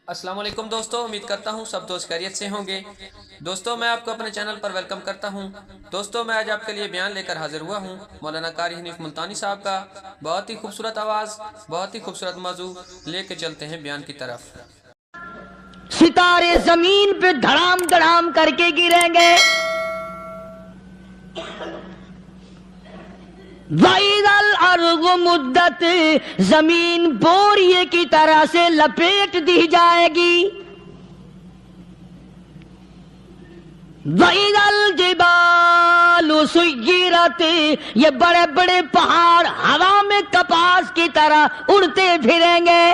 السلام علیکم دوستو، امید کرتا ہوں سب دوست خیریت سے ہوں گے۔ دوستو میں آپ کو اپنے چینل پر ویلکم کرتا ہوں۔ دوستو میں آج آپ کے لیے بیان لے کر حاضر ہوا ہوں مولانا قاری حنیف ملتانی صاحب کا۔ بہت ہی خوبصورت آواز، بہت ہی خوبصورت موضوع لے کے چلتے ہیں بیان کی طرف۔ ستارے زمین پہ دھڑام دھڑام کر کے گریں گے، وَإِذَا الْأَرْضُ مُدَّتْ، زمین بوریے کی طرح سے لپیٹ دی جائے گی، وَإِذَا الْجِبَالُ سُيِّرَتْ، یہ بڑے بڑے پہاڑ ہوا میں کپاس کی طرح اڑتے پھریں گے۔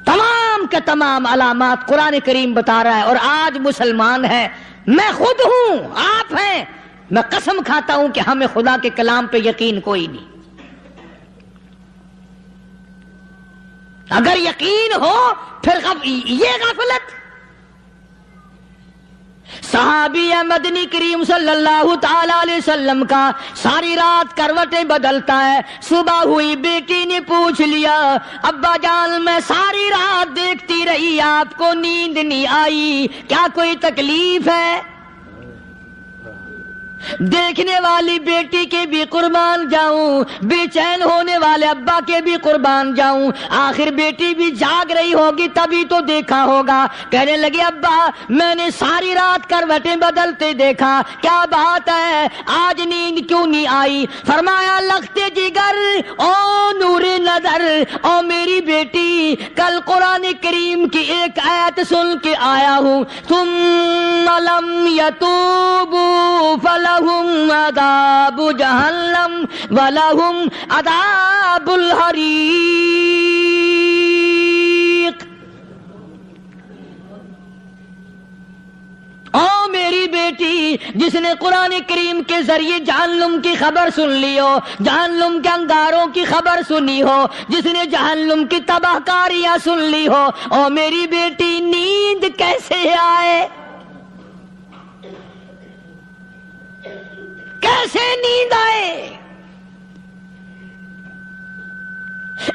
تمام کے تمام علامات قرآن کریم بتا رہا ہے، اور آج مسلمان ہے، میں خود ہوں، آپ ہیں، میں قسم کھاتا ہوں کہ ہمیں خدا کے کلام پہ یقین کوئی نہیں۔ اگر یقین ہو پھر یہ غفلت۔ صحابی مدنی کریم صلی اللہ تعالی علیہ وسلم کا ساری رات کروٹیں بدلتا ہے، صبح ہوئی بیٹی نے پوچھ لیا، ابا جان میں ساری رات دیکھتی رہی، آپ کو نیند نہیں آئی، کیا کوئی تکلیف ہے؟ دیکھنے والی بیٹی کے بھی قربان جاؤں، بے چین ہونے والے ابا کے بھی قربان جاؤں، آخر بیٹی بھی جاگ رہی ہوگی تبھی تو دیکھا ہوگا۔ کہنے لگے ابا میں نے ساری رات کروٹیں بدلتے دیکھا، کیا بات ہے آج نیند کیوں نہیں آئی؟ فرمایا لختے جگر او نور نظر، او میری بیٹی کل قرآن کریم کی ایک آیت سن کے آیا ہوں، ثم لم یتوبوا فلہم عذاب جہنم ولہم عذاب الحریق۔ او میری بیٹی جس نے قرآن کریم کے ذریعے جہنم کی خبر سن لی ہو، جہنم کے انگاروں کی خبر سنی ہو، جس نے جہنم کی تباہ کاریاں سن لی ہو، او میری بیٹی نیند کیسے آئے؟ کیسے نیند آئے؟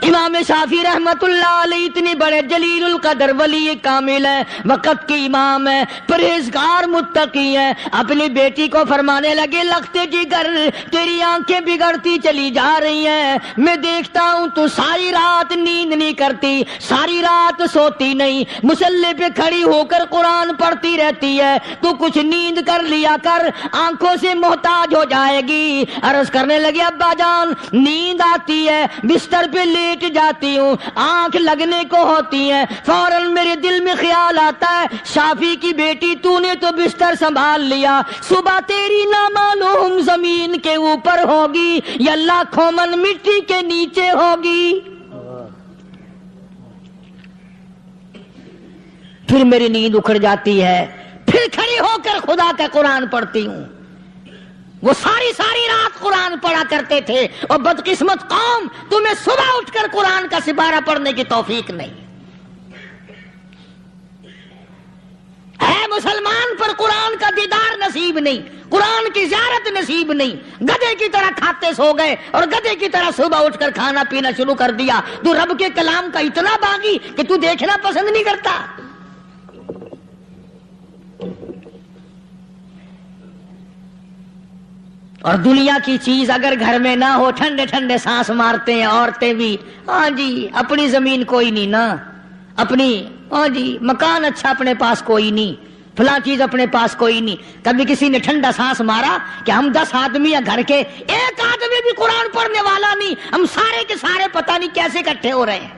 امام شافعی رحمت اللہ علیہ اتنے بڑے جلیل القدر ولی کامل ہے، وقت کے امام ہے، پرہیزگار متقی ہے، اپنی بیٹی کو فرمانے لگے لختے جگر تیری آنکھیں بگڑتی چلی جا رہی ہیں، میں دیکھتا ہوں تو ساری رات نیند نہیں کرتی، ساری رات سوتی نہیں، مصلی پہ کھڑی ہو کر قرآن پڑھتی رہتی ہے، تو کچھ نیند کر لیا کر، آنکھوں سے محتاج ہو جائے گی۔ عرض کرنے لگے ابا جان نیند آتی ہے، بستر پہ لیٹ جاتی ہوں، آنکھ لگنے کو ہوتی ہے، فوراً میرے دل میں خیال آتا ہے شافی کی بیٹی تو نے تو بستر سنبھال لیا، صبح تیری نامعلوم زمین کے اوپر ہوگی یا لاکھوں من مٹی کے نیچے ہوگی۔ پھر میری نیند اکھڑ جاتی ہے، پھر کھڑی ہو کر خدا کا قرآن پڑھتی ہوں۔ وہ ساری رات قرآن پڑھا کرتے تھے، اور بدقسمت قوم تمہیں صبح اٹھ کر قرآن کا سپارہ پڑھنے کی توفیق نہیں ہے۔ مسلمان پر قرآن کا دیدار نصیب نہیں، قرآن کی زیارت نصیب نہیں، گدھے کی طرح کھاتے سو گئے اور گدھے کی طرح صبح اٹھ کر کھانا پینا شروع کر دیا۔ تو رب کے کلام کا اتنا باغی کہ تو دیکھنا پسند نہیں کرتا۔ اور دنیا کی چیز اگر گھر میں نہ ہو، ٹھنڈے ٹھنڈے سانس مارتے ہیں عورتیں بھی، ہاں جی اپنی زمین کوئی نہیں نا، اپنی ہاں جی مکان اچھا اپنے پاس کوئی نہیں، فلاں چیز اپنے پاس کوئی نہیں۔ کبھی کسی نے ٹھنڈا سانس مارا کہ ہم 10 آدمی ہیں گھر کے، ایک آدمی بھی قرآن پڑھنے والا نہیں، ہم سارے کے سارے پتہ نہیں کیسے اکٹھے ہو رہے ہیں۔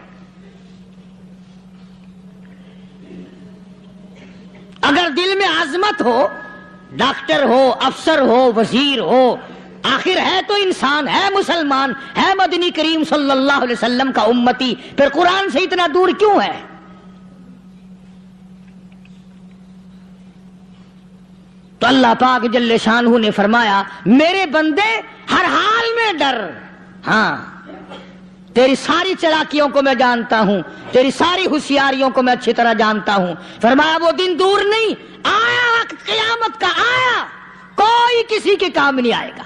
اگر دل میں عظمت ہو، ڈاکٹر ہو، افسر ہو، وزیر ہو، آخر ہے تو انسان، ہے مسلمان، ہے مدنی کریم صلی اللہ علیہ وسلم کا امتی، پھر قرآن سے اتنا دور کیوں ہے؟ تو اللہ پاک جل شانہ نے فرمایا میرے بندے ہر حال میں ڈر، ہاں تیری ساری چلاکیوں کو میں جانتا ہوں، تیری ساری ہوشیاریوں کو میں اچھی طرح جانتا ہوں۔ فرمایا وہ دن دور نہیں، آیا وقت قیامت کا، آیا، کوئی کسی کے کام نہیں آئے گا۔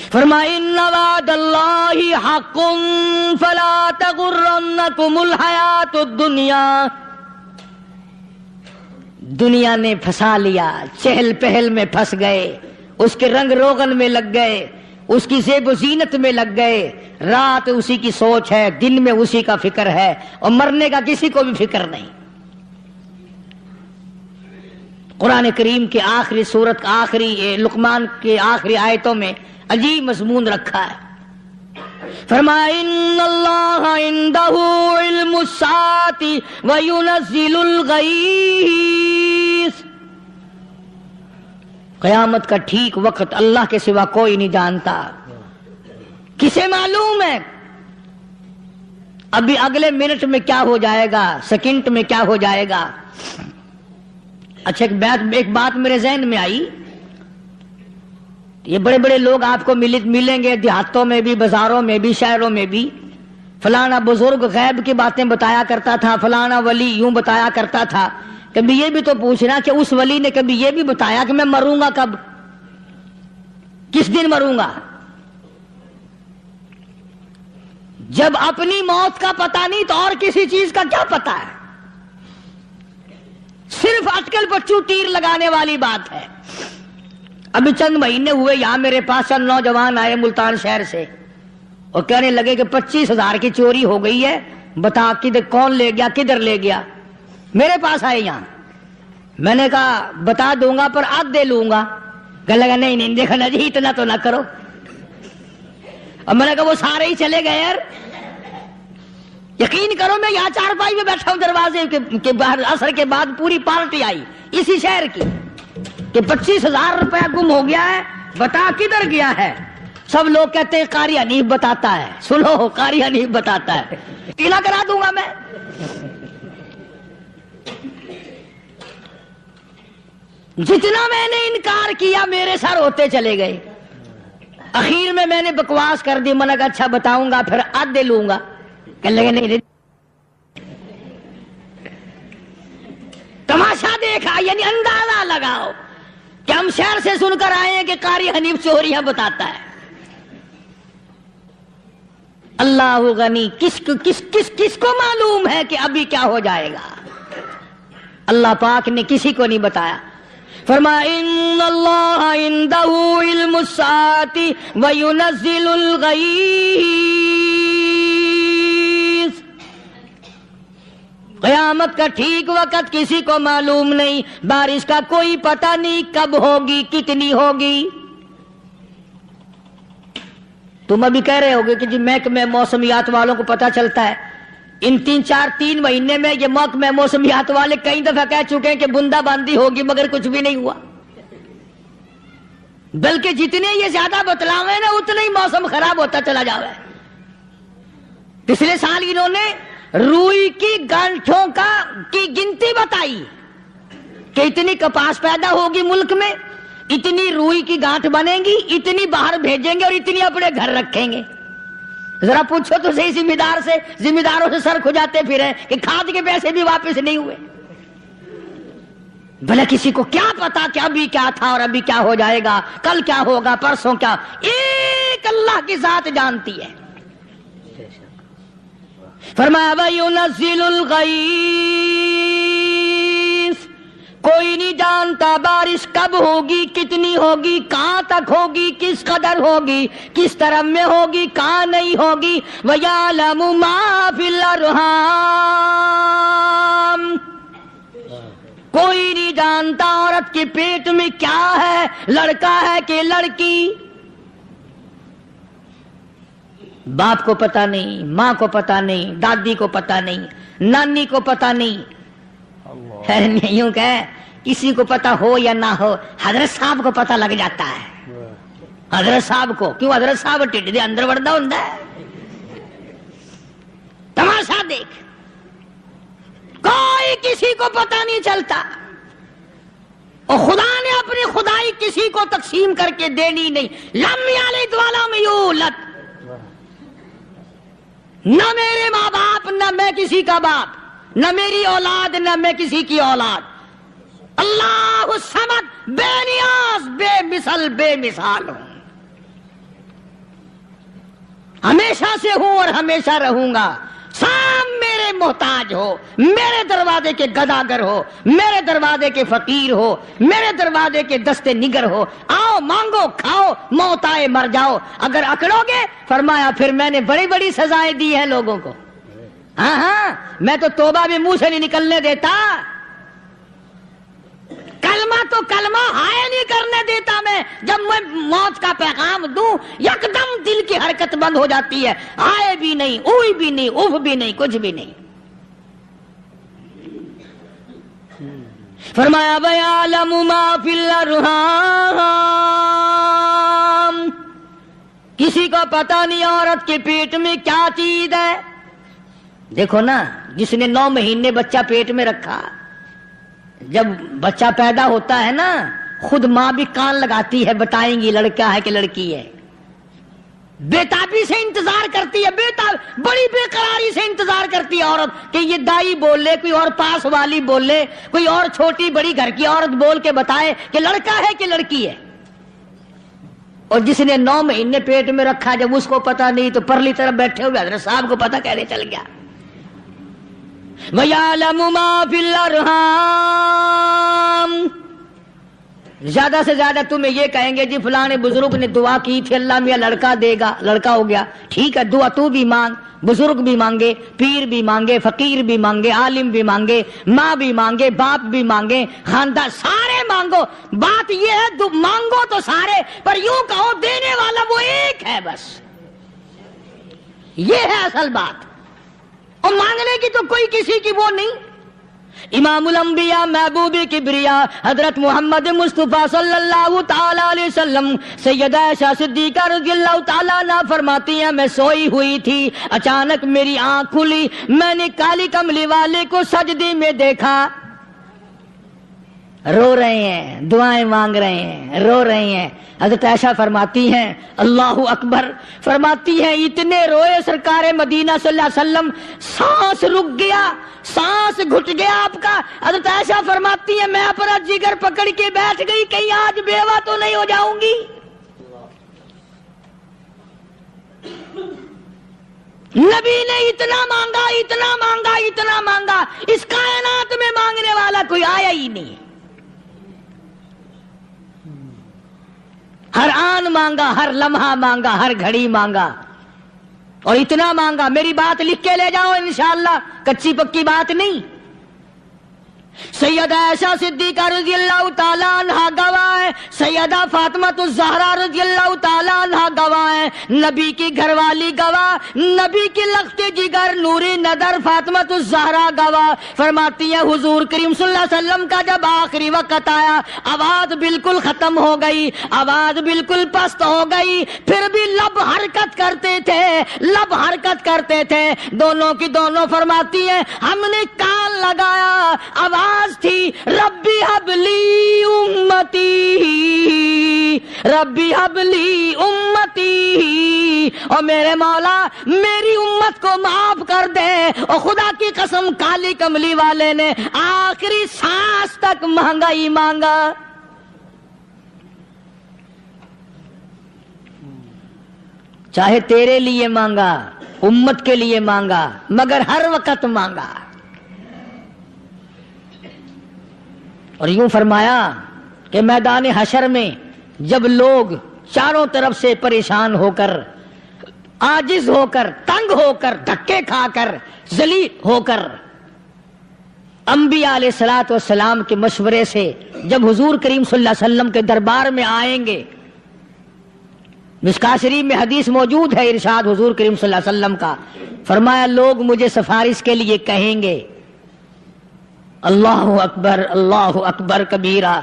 فرمایا ان وعد اللہ حق فلا تغرنکم الحیات الدنیا. دنیا نے پھنسا لیا، چہل پہل میں پھنس گئے، اس کے رنگ روغن میں لگ گئے، اس کی زیب و زینت میں لگ گئے. رات اسی کی سوچ ہے، دن میں اسی کا فکر ہے، اور مرنے کا کسی کو بھی فکر نہیں. قرآن کریم کے آخری سورت آخری لقمان کے آخری آیتوں میں عجیب مضمون رکھا ہے. فرمایا ان اللہ عندہ علم الساعۃ وینزل الغیث. قیامت کا ٹھیک وقت اللہ کے سوا کوئی نہیں جانتا. کسے معلوم ہے ابھی اگلے منٹ میں کیا ہو جائے گا، سیکنڈ میں کیا ہو جائے گا. اچھا ایک بات میرے ذہن میں آئی. یہ بڑے بڑے لوگ آپ کو ملیں گے دیہاتوں میں بھی، بازاروں میں بھی، شہروں میں بھی. فلانا بزرگ غیب کی باتیں بتایا کرتا تھا، فلانا ولی یوں بتایا کرتا تھا. کبھی یہ بھی تو پوچھنا کہ اس ولی نے کبھی یہ بھی بتایا کہ میں مروں گا کب، کس دن مروں گا. جب اپنی موت کا پتہ نہیں تو اور کسی چیز کا کیا پتہ ہے. صرف اٹکل پچو تیر لگانے والی بات ہے. ابھی چند مہینے ہوئے یہاں میرے پاس چند نوجوان آئے ملتان شہر سے اور کہنے لگے کہ 25,000 کی چوری ہو گئی ہے، بتا کدھر کون لے گیا، کدھر لے گیا. میرے پاس آئے یہاں. میں نے کہا بتا دوں گا پر آدھے لوں گا. کہنے لگا نہیں نہیں دیکھا نا جی اتنا تو نہ کرو. اور میں نے کہا وہ سارے ہی چلے گئے یار. یقین کرو میں یہاں چارپائی میں بیٹھا ہوں دروازے کے باہر، عصر کے بعد پوری پارٹی آئی اسی شہر کی کہ 25,000 روپیہ گم ہو گیا ہے، بتا کدھر گیا ہے. سب لوگ کہتے ہیں قاری حنیف بتاتا ہے. سنو قاری حنیف بتاتا ہے، ٹیلا کرا دوں گا میں. جتنا میں نے انکار کیا میرے سر ہوتے چلے گئے. اخیر میں نے بکواس کر دی. میں نے کہا اچھا بتاؤں گا پھر آدھے لوں گا. کہنے لگے نہیں. تماشا دیکھا یعنی اندازہ لگاؤ کہ ہم شہر سے سن کر آئے ہیں کہ قاری حنیف چوریاں بتاتا ہے. اللہ غنی، کس کو معلوم ہے کہ ابھی کیا ہو جائے گا. اللہ پاک نے کسی کو نہیں بتایا. فرمایا ان اللہ عندہ علم الساعۃ وینزل الغیث. قیامت کا ٹھیک وقت کسی کو معلوم نہیں، بارش کا کوئی پتہ نہیں کب ہوگی، کتنی ہوگی. تم ابھی کہہ رہے ہوگے کہ جی محکمہ موسمیات والوں کو پتہ چلتا ہے. ان 3 مہینے میں یہ محکمہ موسمیات والے کئی دفعہ کہہ چکے ہیں کہ بوندا باندی ہوگی، مگر کچھ بھی نہیں ہوا. بلکہ جتنے یہ زیادہ بتلاوے نا اتنا ہی موسم خراب ہوتا چلا جا رہا ہے. پچھلے سال انہوں نے روئی کی گانٹھوں کی گنتی بتائی کہ اتنی کپاس پیدا ہوگی ملک میں، اتنی روئی کی گانٹھ بنے گی، اتنی باہر بھیجیں گے اور اتنی اپنے گھر رکھیں گے. ذرا پوچھو تو صحیح ذمہ داروں سے سر کھجاتے پھرے کہ کھاد کے پیسے بھی واپس نہیں ہوئے. بھلا کسی کو کیا پتا کہ ابھی کیا تھا اور ابھی کیا ہو جائے گا، کل کیا ہوگا، پرسوں کیا. ایک اللہ کی ذات جانتی ہے. فرمایا وَيُنَزِّلُ الْغَيْثَ. کوئی نہیں جانتا بارش کب ہوگی، کتنی ہوگی، کہاں تک ہوگی، کس قدر ہوگی، کس طرف میں ہوگی، کہاں نہیں ہوگی. وَيَعْلَمُ مَا فِي الْأَرْحَامِ. کوئی نہیں جانتا عورت کے پیٹ میں کیا ہے، لڑکا ہے کہ لڑکی. باپ کو پتہ نہیں، ماں کو پتہ نہیں، دادی کو پتہ نہیں، نانی کو پتہ نہیں. یوں کہ کسی کو پتہ ہو یا نہ ہو حضرت صاحب کو پتہ لگ جاتا ہے. حضرت صاحب کو کیوں؟ حضرت صاحب ٹھڈ دے اندر وڑدا ہوندا ہے. تماشا دیکھ، کوئی کسی کو پتہ نہیں چلتا. اور خدا نے اپنی خدائی کسی کو تقسیم کر کے دینی نہیں. لم یلد ولم یولد. نہ میرے ماں باپ، نہ میں کسی کا باپ، نہ میری اولاد، نہ میں کسی کی اولاد. اللہ الصمد، بے نیاز، بے مثل، بے مثال ہوں. ہمیشہ سے ہوں اور ہمیشہ رہوں گا. سام میرے محتاج ہو, میرے دروازے کے گداگر ہو, میرے دروازے کے فقیر ہو, میرے دروازے کے دستے نگر ہو, آؤ مانگو کھاؤ, موت آئے مر جاؤ. اگر اکڑو گے فرمایا پھر میں نے بڑی بڑی سزائیں دی ہیں لوگوں کو. ہاں ہاں, میں تو توبہ بھی منہ سے نہیں نکلنے دیتا, کلمہ تو کلمہ ہائے نہیں کرنے دیتا میں. جب میں موت کا پیغام دوں یکدم دل کی حرکت بند ہو جاتی ہے, ہائے بھی نہیں, اوئی بھی نہیں, اف بھی نہیں, کچھ بھی نہیں. فرمایا وَيَعْلَمُ مَا فِي الْأَرْحَامِ, کسی کو پتہ نہیں عورت کے پیٹ میں کیا چیز ہے. دیکھو نا, جس نے 9 مہینے بچہ پیٹ میں رکھا, جب بچہ پیدا ہوتا ہے نا خود ماں بھی کان لگاتی ہے, بتائیں گی لڑکا ہے کہ لڑکی ہے. بےتابی سے انتظار کرتی ہے, بڑی بے قراری سے انتظار کرتی ہے عورت کہ یہ دائی بول لے, کوئی اور پاس والی بول لے, کوئی اور چھوٹی بڑی گھر کی عورت بول کے بتائے کہ لڑکا ہے کہ لڑکی ہے. اور جس نے 9 مہینے پیٹ میں رکھا, جب اس کو پتا نہیں تو پرلی طرف بیٹھے ہوئے حضرت صاحب کو پتا کیسے چل گیا. وَيَعْلَمُ مَا فِي الْأَرْحَامِ, زیادہ سے زیادہ تمہیں یہ کہیں گے جی فلاں بزرگ نے دعا کی تھی اللہ میاں لڑکا دے گا, لڑکا ہو گیا. ٹھیک ہے, دعا تو بھی مانگ, بزرگ بھی مانگے, پیر بھی مانگے, فقیر بھی مانگے, عالم بھی مانگے, ماں بھی مانگے, باپ بھی مانگے, خاندان سارے مانگو. بات یہ ہے مانگو تو سارے, پر یوں کہو دینے والا وہ ایک ہے بس. یہ ہے اصل بات, اور مانگنے کی تو کوئی کسی کی وہ نہیں. امام الانبیاء محبوب کبریا حضرت محمد مصطفیٰ صلی اللہ تعالی علیہ وسلم سیدہ عائشہ صدیقہ رضی اللہ تعالیٰ عنہ فرماتی ہیں میں سوئی ہوئی تھی, اچانک میری آنکھ کھلی, میں نے کالی کملی والے کو سجدے میں دیکھا, رو رہے ہیں, دعائیں مانگ رہے ہیں, رو رہے ہیں. حضرت عائشہ فرماتی ہیں اللہ اکبر, فرماتی ہیں اتنے روئے سرکار مدینہ صلی اللہ علیہ وسلم, سانس رک گیا, سانس گھٹ گیا آپ کا. حضرت عائشہ فرماتی ہیں میں اپنا جگر پکڑ کے بیٹھ گئی, کہیں آج بیوہ تو نہیں ہو جاؤں گی. نبی نے اتنا مانگا, اتنا مانگا, اتنا مانگا, اس کائنات میں مانگنے والا کوئی آیا ہی نہیں. ہر آن مانگا, ہر لمحہ مانگا, ہر گھڑی مانگا, اور اتنا مانگا. میری بات لکھ کے لے جاؤ انشاءاللہ, کچی پکی بات نہیں. سیدہ عائشہ صدیقہ رضی اللہ تعالیٰ عنہ گواہ ہے, سیدہ فاطمہ الزہرا رضی اللہ تعالیٰ عنہ گواہ ہے, نبی کی گھر والی گواہ, نبی کی لخت جگر نوری نظر فاطمہ الزہرا گواہ. فرماتی ہے حضور کریم صلی اللہ علیہ وسلم کا جب آخری وقت آیا, آواز بالکل ختم ہو گئی, آواز بالکل پست ہو گئی, پھر بھی لب حرکت کرتے تھے, لب حرکت کرتے تھے, دونوں کی دونوں. فرماتی ہیں ہم نے کان لگایا, آواز تھی ربی حبلی امتی, ربی حبلی امتی, اور میرے مولا میری امت کو معاف کر دے. اور خدا کی قسم کالی کملی والے نے آخری سانس تک مانگا ہی مانگا. چاہے تیرے لیے مانگا, امت کے لیے مانگا, مگر ہر وقت مانگا. اور یوں فرمایا کہ میدان حشر میں جب لوگ چاروں طرف سے پریشان ہو کر, عاجز ہو کر, تنگ ہو کر, دھکے کھا کر, ذلیل ہو کر انبیاء علیہ الصلوۃ والسلام کے مشورے سے جب حضور کریم صلی اللہ علیہ وسلم کے دربار میں آئیں گے, مشکاۃ شریف میں حدیث موجود ہے, ارشاد حضور کریم صلی اللہ علیہ وسلم کا, فرمایا لوگ مجھے سفارش کے لیے کہیں گے اللہ اکبر, اللہ اکبر کبیرہ.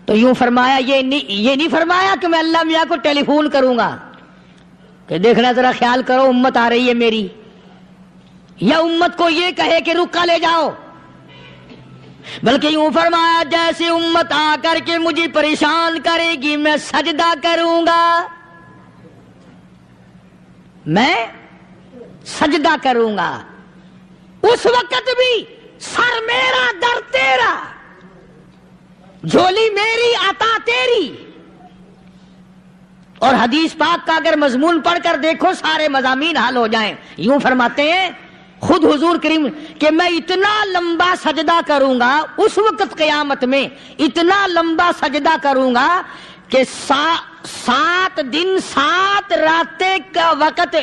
تو یوں فرمایا, یہ نہیں فرمایا کہ میں اللہ میاں کو ٹیلی فون کروں گا کہ دیکھنا ذرا خیال کرو امت آ رہی ہے میری, یا امت کو یہ کہے کہ رکا لے جاؤ, بلکہ یوں فرمایا جیسے امت آ کر کے مجھے پریشان کرے گی میں سجدہ کروں گا, میں سجدہ کروں گا. اس وقت بھی سر میرا در تیرا, جھولی میری عطا تیری, اور حدیث پاک کا اگر مضمون پڑھ کر دیکھو سارے مضامین حل ہو جائیں. یوں فرماتے ہیں خود حضور کریم کہ میں اتنا لمبا سجدہ کروں گا اس وقت قیامت میں، اتنا لمبا سجدہ کروں گا کہ 7 دن 7 راتیں کا وقت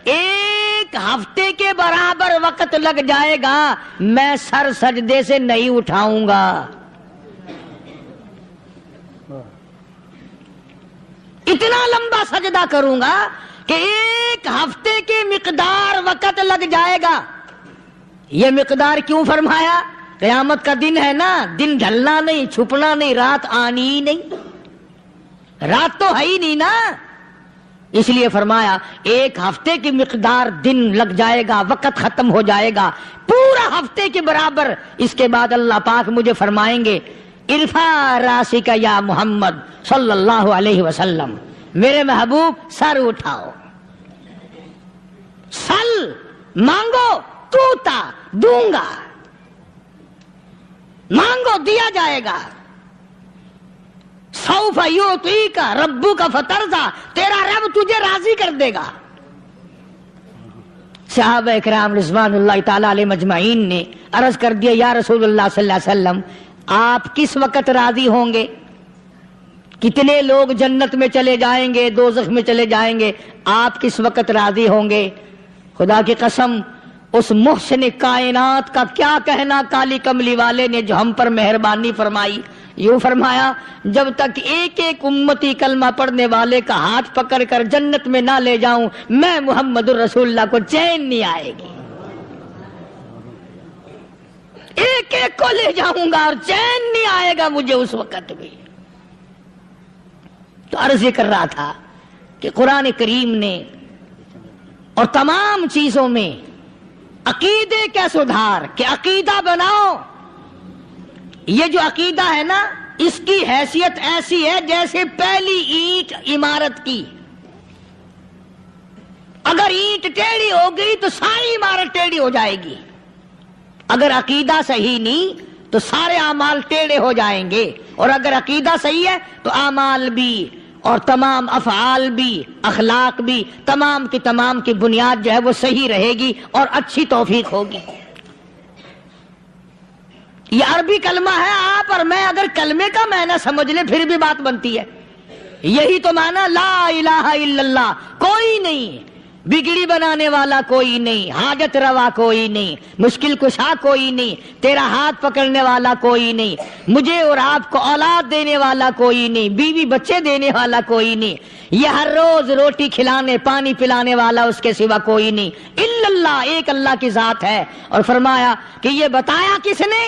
1 ہفتے کے برابر وقت لگ جائے گا، میں سر سجدے سے نہیں اٹھاؤں گا. اتنا لمبا سجدہ کروں گا کہ 1 ہفتے کی مقدار وقت لگ جائے گا. یہ مقدار کیوں فرمایا؟ قیامت کا دن ہے نا، دن ڈھلنا نہیں، چھپنا نہیں، رات آنی ہی نہیں، رات تو ہے ہی نہیں نا. اس لیے فرمایا 1 ہفتے کی مقدار دن لگ جائے گا، وقت ختم ہو جائے گا پورا ہفتے کے برابر. اس کے بعد اللہ پاک مجھے فرمائیں گے ارفع راسک یا محمد صلی اللہ علیہ وسلم، میرے محبوب سر اٹھاؤ، سل مانگو توتا دوں گا، مانگو دیا جائے گا. سوف یعطیک ربک فترضی، تیرا رب تجھے راضی کر دے گا. صحابہ اکرام رضوان اللہ تعالی علیہ مجمعین نے عرض کر دیا یا رسول اللہ صلی اللہ علیہ وسلم آپ کس وقت راضی ہوں گے؟ کتنے لوگ جنت میں چلے جائیں گے، دوزخ میں چلے جائیں گے، آپ کس وقت راضی ہوں گے؟ خدا کی قسم اس محسن کائنات کا کیا کہنا کالی کملی والے نے جو ہم پر مہربانی فرمائی. یوں فرمایا جب تک ایک ایک امتی کلمہ پڑھنے والے کا ہاتھ پکڑ کر جنت میں نہ لے جاؤں میں محمد الرسول اللہ کو چین نہیں آئے گی. ایک ایک کو لے جاؤں گا اور چین نہیں آئے گا مجھے اس وقت بھی. تو عرض یہ کر رہا تھا کہ قرآن کریم نے اور تمام چیزوں میں عقیدے کا سدھار کہ عقیدہ بناؤ. یہ جو عقیدہ ہے نا اس کی حیثیت ایسی ہے جیسے پہلی اینٹ عمارت کی. اگر اینٹ ٹیڑھی ہو گئی تو ساری عمارت ٹیڑھی ہو جائے گی. اگر عقیدہ صحیح نہیں تو سارے اعمال ٹیڑھے ہو جائیں گے، اور اگر عقیدہ صحیح ہے تو اعمال بھی اور تمام افعال بھی اخلاق بھی تمام کی بنیاد جو ہے وہ صحیح رہے گی اور اچھی توفیق ہوگی. یہ عربی کلمہ ہے، آپ اور میں اگر کلمے کا معنی سمجھ لیں پھر بھی بات بنتی ہے. یہی تو معنی لا الہ الا اللہ. کوئی نہیں، بگڑی بنانے والا کوئی نہیں، حاجت روا کوئی نہیں، مشکل کشا کوئی نہیں، تیرا ہاتھ پکڑنے والا کوئی نہیں، مجھے اور آپ کو اولاد دینے والا کوئی نہیں، بیوی بچے دینے والا کوئی نہیں، یہ ہر روز روٹی کھلانے پانی پلانے والا اس کے سوا کوئی نہیں، الا اللہ، ایک اللہ کی ذات ہے. اور فرمایا کہ یہ بتایا کس نے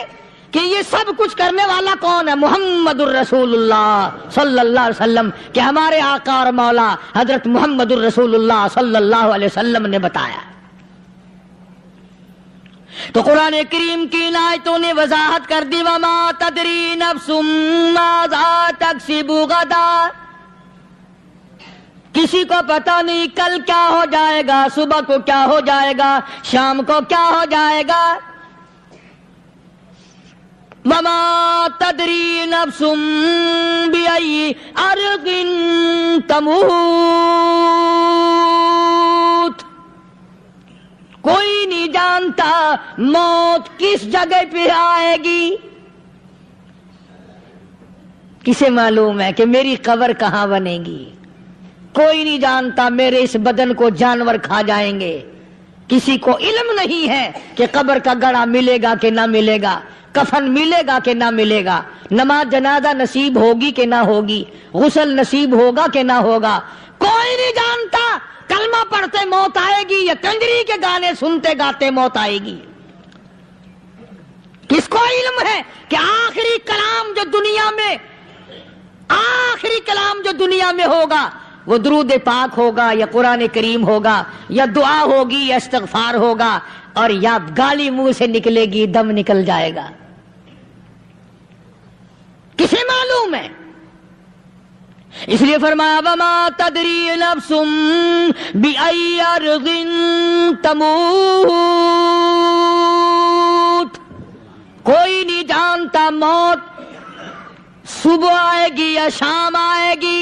کہ یہ سب کچھ کرنے والا کون ہے؟ محمد الرسول اللہ صلی اللہ علیہ وسلم، کہ ہمارے آقا اور مولا حضرت محمد الرسول اللہ صلی اللہ علیہ وسلم نے بتایا. تو قرآن کریم کی ان آیتوں نے وضاحت کر دی وما تدری نفس ماذا تکسب غدا. کسی کو پتہ نہیں کل کیا ہو جائے گا، صبح کو کیا ہو جائے گا، شام کو کیا ہو جائے گا. وما تدری نفس بأي أرض تموت. کوئی نہیں جانتا موت کس جگہ پہ آئے گی. کسے معلوم ہے کہ میری قبر کہاں بنے گی؟ کوئی نہیں جانتا میرے اس بدن کو جانور کھا جائیں گے. کسی کو علم نہیں ہے کہ قبر کا گڑھا ملے گا کہ نہ ملے گا، کفن ملے گا کہ نہ ملے گا، نماز جنازہ نصیب ہوگی کہ نہ ہوگی، غسل نصیب ہوگا کہ نہ ہوگا. کوئی نہیں جانتا کلمہ پڑھتے موت آئے گی یا کنجری کے گانے سنتے گاتے موت آئے گی. کس کو علم ہے کہ آخری کلام جو دنیا میں ہوگا وہ درود پاک ہوگا یا قرآن کریم ہوگا یا دعا ہوگی یا استغفار ہوگا، اور یا گالی منہ سے نکلے گی، دم نکل جائے گا. کسے معلوم ہے؟ اس لیے فرمایا وما تدری نفس بأي أرض تموت. کوئی نہیں جانتا موت صبح آئے گی یا شام آئے گی.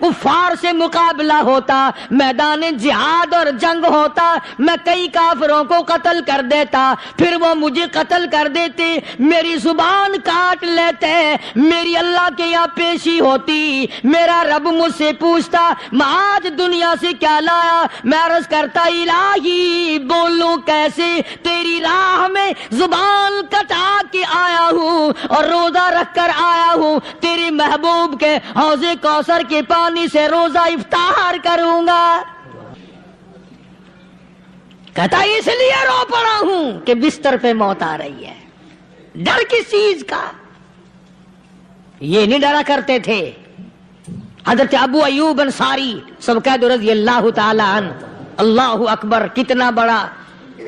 کفار سے مقابلہ ہوتا, میدان جہاد اور جنگ ہوتا, میں کئی کافروں کو قتل کر دیتا, پھر وہ مجھے قتل کر دیتے, میری زبان کاٹ لیتے, میری اللہ کے یہاں پیشی ہوتی, میرا رب مجھ سے پوچھتا میں آج دنیا سے کیا لایا, میں عرض کرتا الہی بولوں کیسے, تیری راہ میں زبان کٹا کے آیا ہوں اور روزہ رکھ کر آیا ہوں, تیرے محبوب کے حوض کوثر کے پانی سے روزہ افطار کروں گا. کہتا اس لیے رو پڑا ہوں کہ بستر پہ موت آ رہی ہے. ڈر کس چیز کا؟ یہ نہیں ڈرا کرتے تھے. حضرت ابو ایوب انصاری سب کہہ دو رضی اللہ تعالی عنہ. اللہ اکبر, کتنا بڑا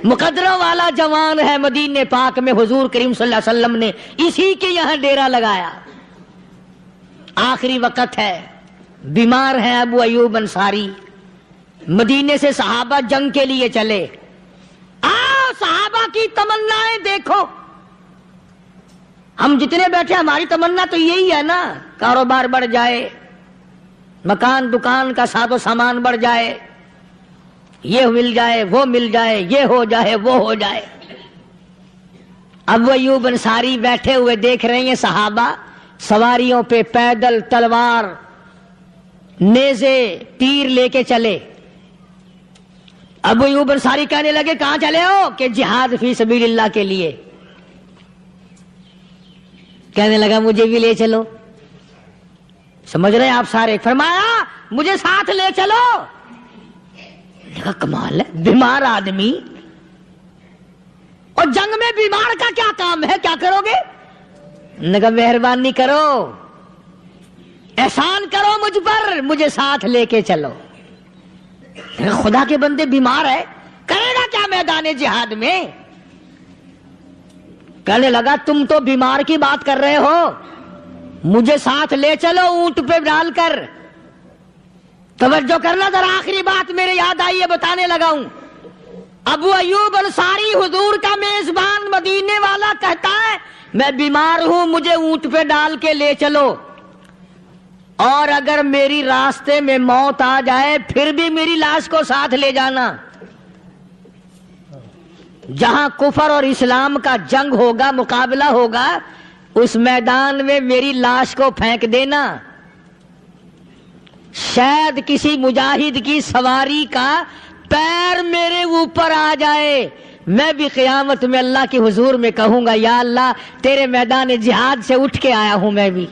مقدرہ والا جوان ہے. مدینے پاک میں حضور کریم صلی اللہ علیہ وسلم نے اسی کے یہاں ڈیرا لگایا. آخری وقت ہے, بیمار ہے ابو ایوب انصاری. مدینے سے صحابہ جنگ کے لیے چلے. صحابہ کی تمنائیں دیکھو. ہم جتنے بیٹھے ہماری تمنا تو یہی ہے نا, کاروبار بڑھ جائے, مکان دکان کا ساز و سامان بڑھ جائے, یہ مل جائے وہ مل جائے, یہ ہو جائے وہ ہو جائے. ابو ایوب انصاری بیٹھے ہوئے دیکھ رہے ہیں صحابہ سواریوں پہ پیدل تلوار نیزے تیر لے کے چلے. ابو ایوب انصاری کہنے لگے کہاں چلے ہو؟ کہ جہاد فی سبیل اللہ کے لیے. کہنے لگا مجھے بھی لے چلو. سمجھ رہے ہیں آپ سارے؟ فرمایا مجھے ساتھ لے چلو. کہا کمال ہے, بیمار آدمی اور جنگ میں بیمار کا کیا کام ہے, کیا کرو گے؟ نے کہا مہربانی کرو, احسان کرو مجھ پر, مجھے ساتھ لے کے چلو. خدا کے بندے بیمار ہے, کرے گا کیا میدان جہاد میں؟ کہنے لگا تم تو بیمار کی بات کر رہے ہو, مجھے ساتھ لے چلو اونٹ پہ ڈال کر. توجہ کرنا ذرا, آخری بات میرے یاد آئی ہے بتانے لگا ہوں. ابو ایوب انصاری حضور کا میزبان مدینے والا کہتا ہے میں بیمار ہوں, مجھے اونٹ پہ ڈال کے لے چلو, اور اگر میری راستے میں موت آ جائے پھر بھی میری لاش کو ساتھ لے جانا. جہاں کفر اور اسلام کا جنگ ہوگا, مقابلہ ہوگا, اس میدان میں میری لاش کو پھینک دینا. شاید کسی مجاہد کی سواری کا پیر میرے اوپر آ جائے, میں بھی قیامت میں اللہ کے حضور میں کہوں گا یا اللہ تیرے میدان جہاد سے اٹھ کے آیا ہوں میں بھی.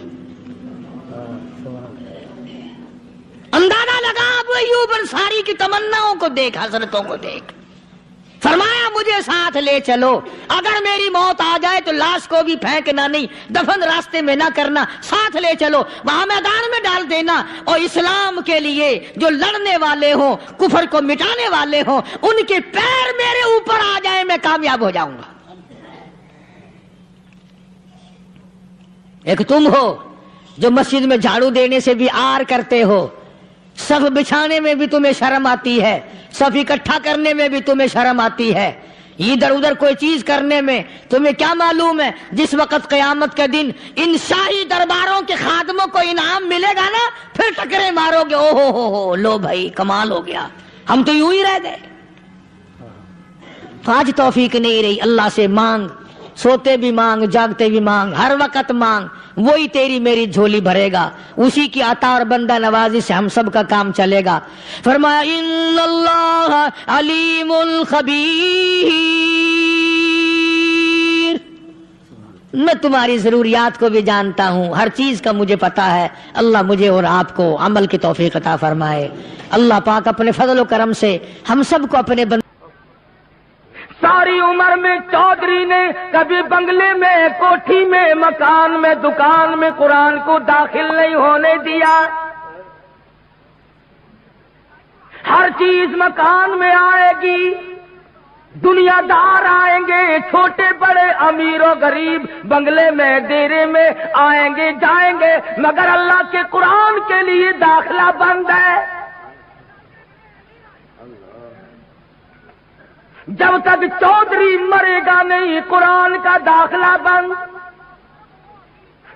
اندازہ لگا ابو ایوب انصاری کی تمناؤں کو دیکھ, حضرتوں کو دیکھ. فرمایا مجھے ساتھ لے چلو, اگر میری موت آ جائے تو لاش کو بھی پھینکنا نہیں, دفن راستے میں نہ کرنا, ساتھ لے چلو, وہاں میدان میں ڈال دینا, اور اسلام کے لیے جو لڑنے والے ہوں, کفر کو مٹانے والے ہوں, ان کے پیر میرے اوپر آ جائے میں کامیاب ہو جاؤں گا. ایک تم ہو جو مسجد میں جھاڑو دینے سے بھی آر کرتے ہو, صف بچھانے میں بھی تمہیں شرم آتی ہے, صف اکٹھا کرنے میں بھی تمہیں شرم آتی ہے, ادھر ادھر کوئی چیز کرنے میں تمہیں کیا معلوم ہے جس وقت قیامت کے دن ان شاہی درباروں کے خادموں کو انعام ملے گا نا, پھر ٹکرے مارو گے, او ہو لو بھائی کمال ہو گیا, ہم تو یوں ہی رہ گئے. تو آج توفیق نہیں رہی. اللہ سے مانگ, سوتے بھی مانگ, جاگتے بھی مانگ, ہر وقت مانگ, وہی تیری میری جھولی بھرے گا. اسی کی عطا اور بندہ نوازی سے ہم سب کا کام چلے گا. فرمایا ان اللہ علیم خبیر, میں تمہاری ضروریات کو بھی جانتا ہوں, ہر چیز کا مجھے پتا ہے. اللہ مجھے اور آپ کو عمل کی توفیق عطا فرمائے. اللہ پاک اپنے فضل و کرم سے ہم سب کو اپنے ساری عمر میں چودھری نے کبھی بنگلے میں, کوٹھی میں, مکان میں, دکان میں قرآن کو داخل نہیں ہونے دیا. ہر چیز مکان میں آئے گی, دنیا دار آئیں گے, چھوٹے بڑے, امیر و غریب, بنگلے میں ڈیرے میں آئیں گے جائیں گے, مگر اللہ کے قرآن کے لیے داخلہ بند ہے. جب تک چودھری مرے گا نہیں قرآن کا داخلہ بند.